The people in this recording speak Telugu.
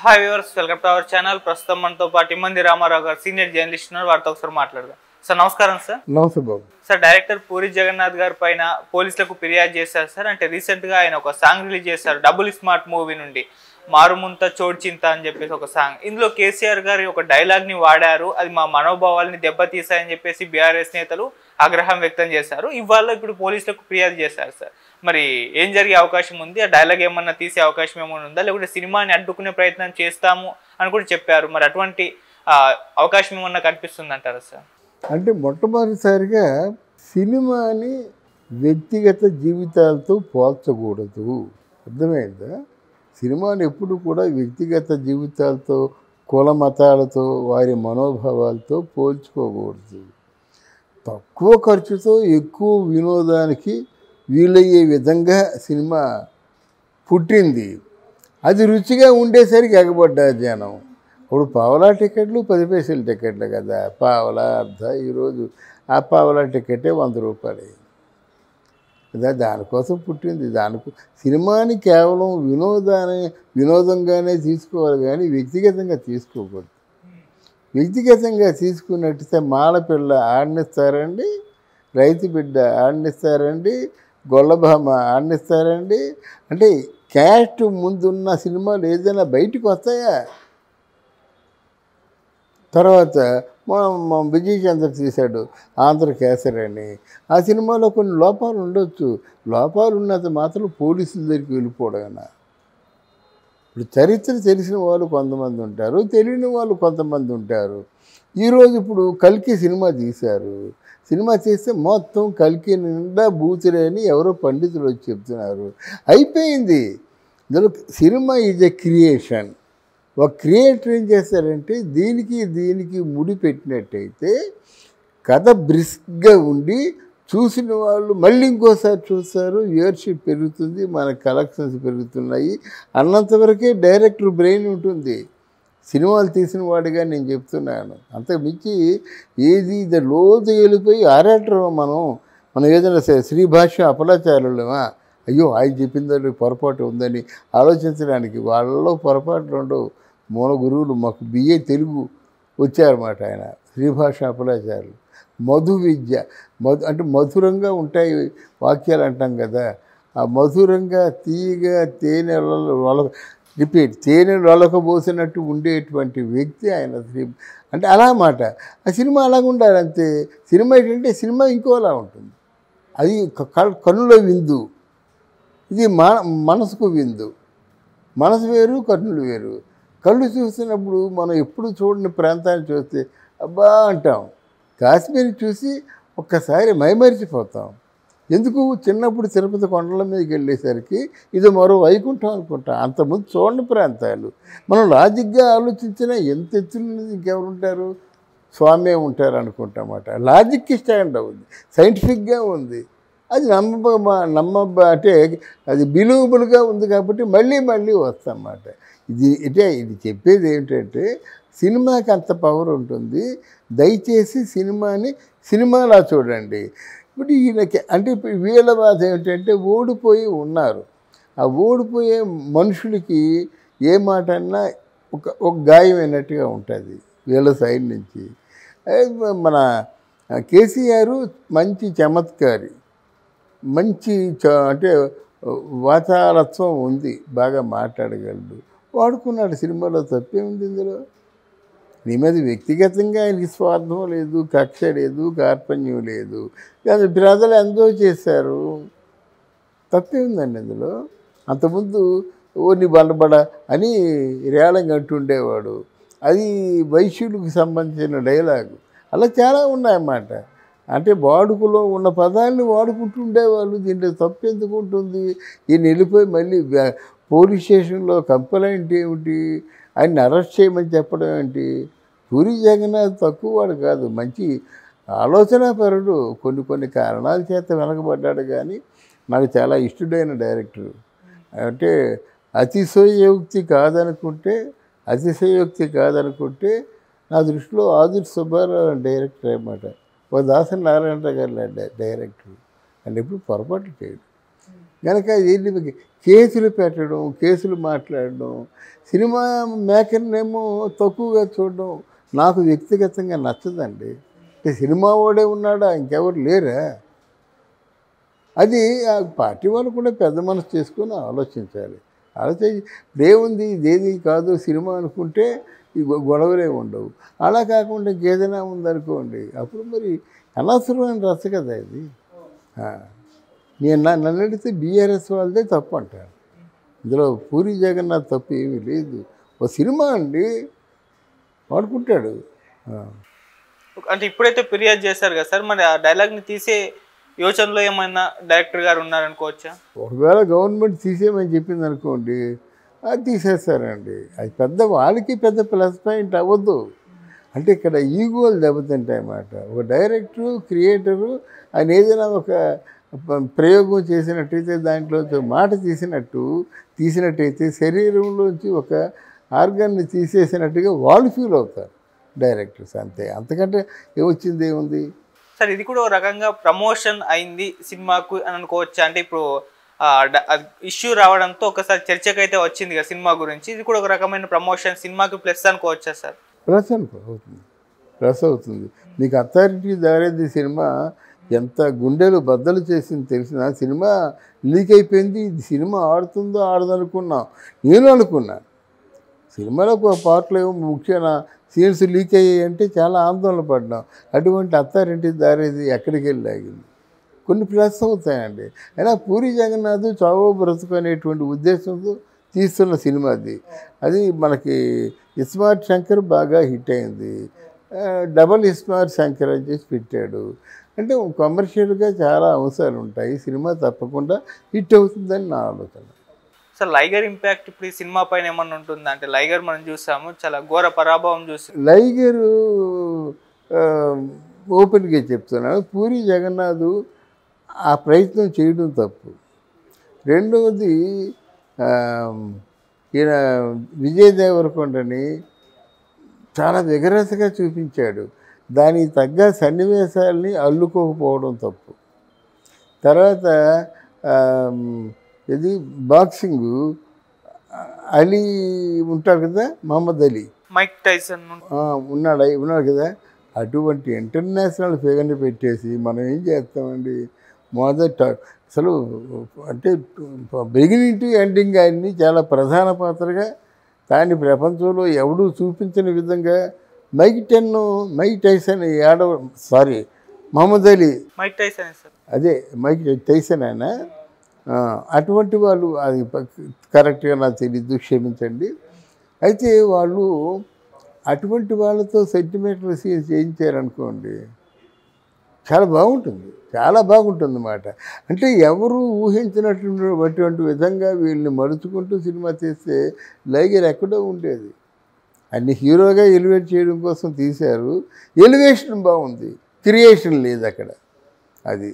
Hi viewers, welcome to our channel. ప్రస్తుతం మనతో పాటు ఇమ్మంది రామారావు గారు సీనియర్ జర్నలిస్ట్ ఉన్నారు. వారితో ఒకసారి మాట్లాడదాం. సార్ నమస్కారం. సార్ నమస్తే బాబు. సార్, డైరెక్టర్ పూరి జగన్నాథ్ గారి పైన పోలీసులకు ఫిర్యాదు చేశారు సార్. అంటే రీసెంట్గా ఆయన ఒక సాంగ్ రిలీజ్ చేశారు డబుల్ స్మార్ట్ మూవీ నుండి, మారుముంత చోడ్చింత అని చెప్పేసి ఒక సాంగ్. ఇందులో కేసీఆర్ గారి ఒక డైలాగ్ని వాడారు, అది మా మనోభావాల్ని దెబ్బతీసాయని చెప్పేసి బీఆర్ఎస్ నేతలు ఆగ్రహం వ్యక్తం చేశారు. ఇవాళ ఇప్పుడు పోలీసులకు ఫిర్యాదు చేశారు సార్. మరి ఏం జరిగే అవకాశం ఉంది? ఆ డైలాగ్ ఏమన్నా తీసే అవకాశం ఏమైనా ఉందా, లేకుంటే సినిమాని అడ్డుకునే ప్రయత్నం చేస్తాము అని కూడా చెప్పారు. మరి అటువంటి అవకాశం ఏమన్నా కనిపిస్తుంది అంటారా సార్? అంటే మొట్టమొదటిసారిగా సినిమాని వ్యక్తిగత జీవితాలతో పోల్చకూడదు, అర్థమైందా? సినిమాని ఎప్పుడు కూడా వ్యక్తిగత జీవితాలతో, కుల మతాలతో, వారి మనోభావాలతో పోల్చుకోకూడదు. తక్కువ ఖర్చుతో ఎక్కువ వినోదానికి వీలయ్యే విధంగా సినిమా పుట్టింది. అది రుచిగా ఉండేసరికి ఎగబడ్డారు జనం. ఇప్పుడు పావలా టికెట్లు 10 పైసల టికెట్లు కదా, పావలా అర్ధ. ఈరోజు ఆ పావలా టికెటే 100 రూపాయలు కదా. దానికోసం పుట్టింది. సినిమాని కేవలం వినోదంగానే తీసుకోవాలి కానీ వ్యక్తిగతంగా తీసుకోకూడదు. వ్యక్తిగతంగా తీసుకున్నట్టయితే మాలపిల్ల ఆడనిస్తారండి, రైతు బిడ్డ ఆడనిస్తారండి, గొల్లభామ ఆడనిస్తారండి. అంటే క్యాస్ట్ ముందున్న సినిమాలు ఏదైనా బయటకు వస్తాయా? తర్వాత మా విజయ్ చంద్ర తీశాడు ఆంధ్ర కేసరి అని. ఆ సినిమాలో కొన్ని లోపాలు ఉండొచ్చు. లోపాలు ఉన్నంత మాత్రం పోలీసుల దగ్గరికి వెళ్ళిపోవడం. ఇప్పుడు చరిత్ర తెలిసిన వాళ్ళు కొంతమంది ఉంటారు, తెలియని వాళ్ళు కొంతమంది ఉంటారు. ఈరోజు ఇప్పుడు కల్కి సినిమా తీశారు. సినిమా చేస్తే మొత్తం కల్కి నిండా బూతులే అని ఎవరో పండితులు వచ్చి చెప్తున్నారు. అయిపోయింది. ఇందులో సినిమా ఈజ్ ఎ క్రియేషన్. ఒక క్రియేటర్ ఏం చేస్తారంటే దీనికి ముడి పెట్టినట్టయితే కథ బ్రిస్క్గా ఉండి చూసిన వాళ్ళు మళ్ళీ ఇంకోసారి చూస్తారు, వ్యూవర్షిప్ పెరుగుతుంది, మన కలెక్షన్స్ పెరుగుతున్నాయి అన్నంతవరకే డైరెక్టర్ బ్రెయిన్ ఉంటుంది. సినిమాలు తీసిన వాడిగా నేను చెప్తున్నాను. అంతకుమించి ఏది లోతు వెళ్ళిపోయి ఆరాటం మనం ఏదైనా శ్రీభాష్య అపలాచారులమా, అయ్యో ఆయన చెప్పిందని పొరపాటు ఉందని ఆలోచించడానికి వాళ్ళలో పొరపాట్లు ఉండవు. మూల గురువులు మాకు బిఏ తెలుగు వచ్చారన్నమాట. ఆయన శ్రీభాష అపలాచారులు. మధు విద్య, అంటే మధురంగా ఉంటాయి వాక్యాలు అంటాం కదా. ఆ మధురంగా తీయగా తేనె వలకబోసినట్టు ఉండేటువంటి వ్యక్తి ఆయన. అంటే అలా మాట. ఆ సినిమా అలాగ ఉండాలి అంతే. సినిమా ఏంటంటే సినిమా ఇంకోలా ఉంటుంది. అది కన్నుల విందు, ఇది మనసుకు విందు. మనసు వేరు, కన్నులు వేరు. కళ్ళు చూస్తున్నప్పుడు మనం ఎప్పుడు చూడని ప్రాంతాన్ని చూస్తే అబ్బా అంటాం. కాశ్మీర్ చూసి ఒక్కసారి మైమరిచిపోతాం. ఎందుకు? చిన్నప్పుడు తిరుపతి కొండల మీదకి వెళ్ళేసరికి ఇది మరో వైకుంఠం అనుకుంటాం. అంతకుముందు చూడని ప్రాంతాలు. మనం లాజిక్గా ఆలోచించినా ఎంత ఎత్తున్నది ఇంకెవరు ఉంటారు? స్వామి ఉంటారు అనుకుంటామన్నమాట. లాజిక్కి స్టాండ్ అవుతుంది, సైంటిఫిక్గా ఉంది. అది అంటే అది బిలీవబుల్గా ఉంది కాబట్టి మళ్ళీ వస్తామన్నమాట. ఇది చెప్పేది ఏమిటంటే సినిమాకి అంత పవర్ ఉంటుంది. దయచేసి సినిమాలా చూడండి. ఇప్పుడు ఈయనకి అంటే వీళ్ళ బాధ ఏమిటంటే ఓడిపోయి ఉన్నారు. ఆ ఓడిపోయే మనుషులకి ఏ మాట అన్నా ఒక గాయమైనట్టుగా ఉంటుంది వీళ్ళ సైడ్ నుంచి. మన కేసీఆర్ మంచి చమత్కారి, మంచి అంటే వాచాలత్వం ఉంది, బాగా మాట్లాడగలడు, వాడుకున్నాడు. సినిమాలో తప్పేముంది ఇందులో? నీ మీద వ్యక్తిగతంగా ఆయనకి స్వార్థం లేదు, కక్ష లేదు, కార్పణ్యం లేదు. కానీ ప్రజలు ఎంజాయ్ చేశారు, తప్పేముందండి అందులో? అంతకుముందు ఓని బలబడ అని రేళంగా అంటుండేవాడు. అది వైశ్యులకు సంబంధించిన డైలాగు. అలా చాలా ఉన్నాయన్నమాట. అంటే వాడుకలో ఉన్న పదాన్ని వాడుకుంటుండేవాళ్ళు. దీంట్లో తప్పు ఎందుకు ఉంటుంది? ఈయన వెళ్ళిపోయి మళ్ళీ పోలీస్ స్టేషన్లో కంప్లైంట్ ఏమిటి, ఆయన్ని అరెస్ట్ చేయమని చెప్పడం ఏంటి? పూరి జగన్నాథ్ తక్కువ వాడు కాదు, మంచి ఆలోచనాపరుడు. కొన్ని కారణాల చేత వెనకబడ్డాడు కానీ నాకు చాలా ఇష్టడైన డైరెక్టర్. అంటే అతిశయోక్తి కాదనుకుంటే నా దృష్టిలో ఆదుర్తి సుబ్బారావు డైరెక్టర్ అన్నమాట. ఓ దాసరి నారాయణరావు గారు డైరెక్టర్. అని ఎప్పుడు పొరపాటు చేయడు. కనుక ఏంటి కేసులు పెట్టడం, కేసులు మాట్లాడడం, సినిమా మేకర్నేమో తక్కువగా చూడడం నాకు వ్యక్తిగతంగా నచ్చదండి. అంటే సినిమా వాడే ఉన్నాడా, ఇంకెవరు లేరా? అది ఆ పార్టీ వాళ్ళు కూడా పెద్ద మనసు చేసుకొని ఆలోచించాలి. ఏముంది ఇదేది కాదు సినిమా అనుకుంటే ఈ గొడవలే ఉండవు. అలా కాకుండా ఇంకేదైనా ఉందనుకోండి, అప్పుడు మరి అనవసరమైన రచ్చ కదా ఇది. నన్ను అడిగితే బీఆర్ఎస్ వాళ్ళదే తప్పు అంటారు. ఇందులో పూరి జగన్నాథ్ తప్పు ఏమీ లేదు. ఓ సినిమా అండి వాడుకుంటాడు. అంటే ఇప్పుడైతే ఫిర్యాదు చేశారు కదా సార్, మరి ఆ డైలాగ్ని తీసే యోచనలో ఏమైనా డైరెక్టర్ గారు ఉన్నారనుకోవచ్చా? ఒకవేళ గవర్నమెంట్ తీసేయమని చెప్పింది అనుకోండి, అది తీసేస్తారండి. అది పెద్ద వాళ్ళకి పెద్ద ప్లస్ పాయింట్ అవ్వద్దు. అంటే ఇక్కడ ఈగోలు దెబ్బతింటాయి అన్నమాట. ఒక డైరెక్టరు, క్రియేటరు ఆయన ఏదైనా ఒక ప్రయోగం చేసినట్టయితే దాంట్లో మాట తీసినట్టయితే శరీరంలోంచి ఒక ఆర్గాన్ని తీసేసినట్టుగా వాళ్ళు ఫీల్ అవుతారు డైరెక్టర్స్. అంతే, అంతకంటే ఏమొచ్చింది ఏముంది సార్? ఇది కూడా ఒక రకంగా ప్రమోషన్ అయింది సినిమాకు అని అనుకోవచ్చా? అంటే ఇప్పుడు ఇష్యూ రావడంతో ఒకసారి చర్చకైతే వచ్చింది కదా సినిమా గురించి, ఇది కూడా ఒక రకమైన ప్రమోషన్ సినిమాకి ప్లస్ అనుకోవచ్చా సార్? ప్లస్ అవుతుంది. మీకు అథారిటీ దారేది సినిమా ఎంత గుండెలు బద్దలు చేసింది తెలిసిన సినిమా లీక్ అయిపోయింది. ఇది సినిమా ఆడుతుందో ఆడదనుకున్నా, నేను అనుకున్నా. సినిమాలో ఒక పాటలు ఏమో ముఖ్యమైన సీన్స్ లీక్ అయ్యాయి అంటే చాలా ఆందోళన పడ్డాం. అటువంటి అథారిటీ దారేది ఎక్కడికి వెళ్ళి ఆగింది. కొన్ని ప్లస్ అవుతాయండి. అయినా పూరి జగన్నాథ్ చావో బ్రతుకు అనేటువంటి ఉద్దేశంతో తీస్తున్న సినిమా అది మనకి ఇస్మార్ట్ శంకర్ బాగా హిట్ అయింది. డబల్ ఇస్మార్ట్ శంకర్ అని చేసి పెట్టాడు. అంటే కమర్షియల్గా చాలా అంశాలు ఉంటాయి. సినిమా తప్పకుండా హిట్ అవుతుందని నా ఆలోచన. సార్ లైగర్ ఇంపాక్ట్ ఇప్పుడు ఈ సినిమా పైన ఏమన్నా ఉంటుందా? అంటే లైగర్ మనం చూసాము, చాలా ఘోర పరాభవం చూసాము. లైగరు ఓపెన్గా చెప్తున్నాను, పూరి జగన్నాథ్ ఆ ప్రయత్నం చేయడం తప్పు. రెండవది ఈయన విజయ్ దేవరకొండని చాలా విగరసగా చూపించాడు. దానికి తగ్గ సన్నివేశాలని అల్లుకోకపోవడం తప్పు. తర్వాత ఇది బాక్సింగు అలీ ఉంటాడు కదా, మహమ్మద్ అలీ, మైక్ టైసన్ ఉన్నాడు కదా, అటువంటి ఇంటర్నేషనల్ ఫిగర్ని పెట్టేసి మనం ఏం చేస్తామండి? మొదట అసలు అంటే బిగినింగ్ టు ఎండింగ్ ఆయన్ని చాలా ప్రధాన పాత్రగా దాన్ని ప్రపంచంలో ఎవడూ చూపించని విధంగా Mike Tyson Muhammad Ali, Mike Tyson sir, అదే మైక్ టైసన్ ఆయన. అటువంటి వాళ్ళు, అది కరెక్ట్గా నాకు తెలీదు, క్షమించండి. అయితే వాళ్ళు అటువంటి వాళ్ళతో సెంటిమెంటల్ సీన్స్ చేయించారనుకోండి, చాలా బాగుంటుంది అన్నమాట. అంటే ఎవరు ఊహించినటువంటి విధంగా వీళ్ళని మలుచుకుంటూ సినిమా తీస్తే లైగర్ ఎక్కడో ఉండేది. అన్ని హీరోగా ఎలివేట్ చేయడం కోసం తీశారు. ఎలివేషన్ బాగుంది, క్రియేషన్ లేదు అక్కడ. అది